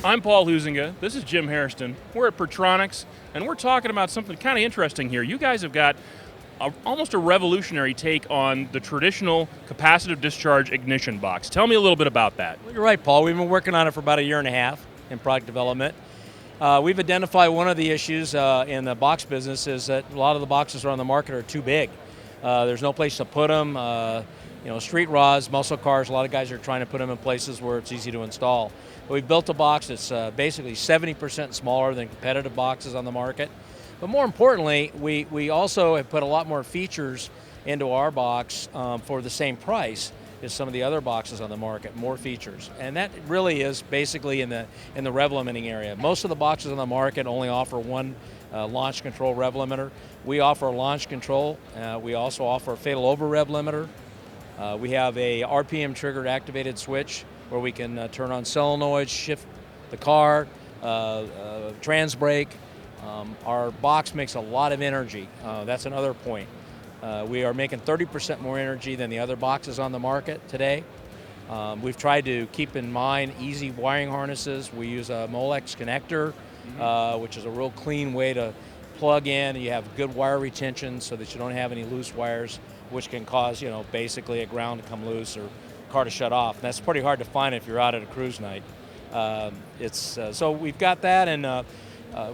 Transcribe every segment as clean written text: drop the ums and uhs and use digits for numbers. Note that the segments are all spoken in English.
I'm Paul Huizinga. This is Jim Hairston. We're at Pertronix, and we're talking about something kind of interesting here. You guys have got almost a revolutionary take on the traditional capacitive discharge ignition box. Tell me a little bit about that. Well, you're right, Paul. We've been working on it for about a year and a half in product development. We've identified one of the issues in the box business is that a lot of the boxes on the market are too big. There's no place to put them. Street rods, muscle cars, a lot of guys are trying to put them in places where it's easy to install. But we've built a box that's basically 70% smaller than competitive boxes on the market. But more importantly, we also have put a lot more features into our box for the same price as some of the other boxes on the market, more features. And that really is basically in the rev-limiting area. Most of the boxes on the market only offer one launch control rev limiter. We offer launch control. We also offer a fatal over rev limiter. We have a RPM triggered activated switch where we can turn on solenoids, shift the car, trans brake. Our box makes a lot of energy. That's another point. We are making 30% more energy than the other boxes on the market today. We've tried to keep in mind easy wiring harnesses. We use a Molex connector, which is a real clean way to plug in. You have good wire retention so that you don't have any loose wires, which can cause, basically a ground to come loose or car to shut off. And that's pretty hard to find if you're out at a cruise night. So we've got that, and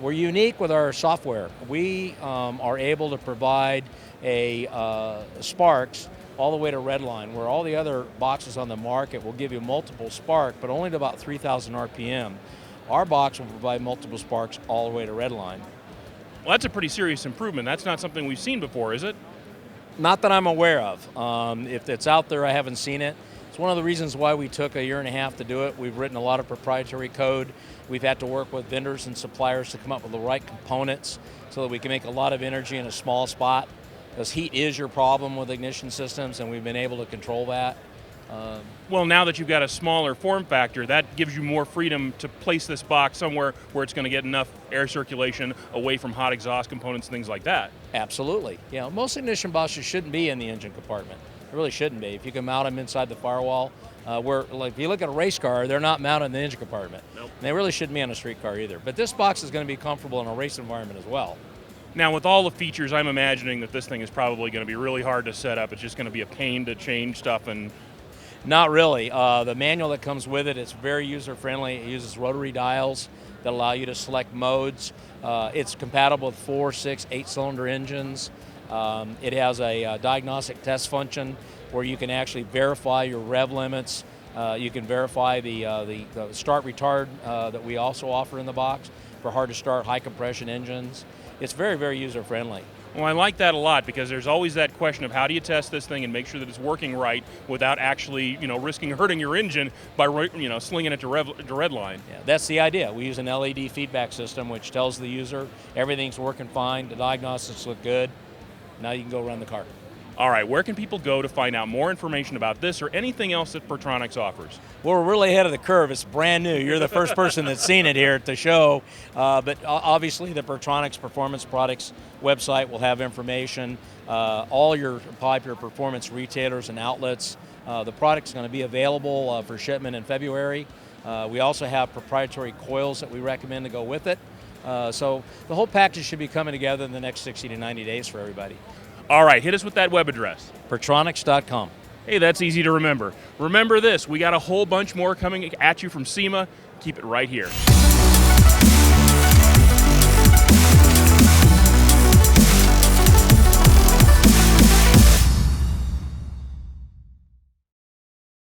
we're unique with our software. We are able to provide a sparks all the way to redline, where all the other boxes on the market will give you multiple spark, but only to about 3,000 RPM. Our box will provide multiple sparks all the way to redline. Well, that's a pretty serious improvement. That's not something we've seen before, is it? Not that I'm aware of. If it's out there, I haven't seen it. It's one of the reasons why we took a year and a half to do it. We've written a lot of proprietary code. We've had to work with vendors and suppliers to come up with the right components so that we can make a lot of energy in a small spot. Because heat is your problem with ignition systems, and we've been able to control that. Well, now that you've got a smaller form factor, that gives you more freedom to place this box somewhere where it's going to get enough air circulation away from hot exhaust components, things like that. Absolutely. Most ignition boxes shouldn't be in the engine compartment. They really shouldn't be. If you can mount them inside the firewall, if you look at a race car, they're not mounted in the engine compartment. Nope. They really shouldn't be on a street car either. But this box is going to be comfortable in a race environment as well. Now, with all the features, I'm imagining that this thing is probably going to be really hard to set up. It's just going to be a pain to change stuff. And not really. The manual that comes with it is very user-friendly. It uses rotary dials that allow you to select modes. It's compatible with 4, 6, 8-cylinder engines. It has a diagnostic test function where you can actually verify your rev limits. You can verify the start retard that we also offer in the box for hard-to-start, high-compression engines. It's very, very user-friendly. Well, I like that a lot because there's always that question of how do you test this thing and make sure that it's working right without actually, risking hurting your engine by, slinging it to redline. Yeah, that's the idea. We use an LED feedback system which tells the user everything's working fine, the diagnostics look good, now you can go run the car. All right, where can people go to find out more information about this or anything else that Pertronix offers? Well, we're really ahead of the curve. It's brand new. You're the first person that's seen it here at the show. But obviously the Pertronix Performance Products website will have information. All your popular performance retailers and outlets. The product's going to be available for shipment in February. We also have proprietary coils that we recommend to go with it. So the whole package should be coming together in the next 60 to 90 days for everybody. All right, hit us with that web address. Pertronix.com. Hey, that's easy to remember. Remember this, we got a whole bunch more coming at you from SEMA. Keep it right here.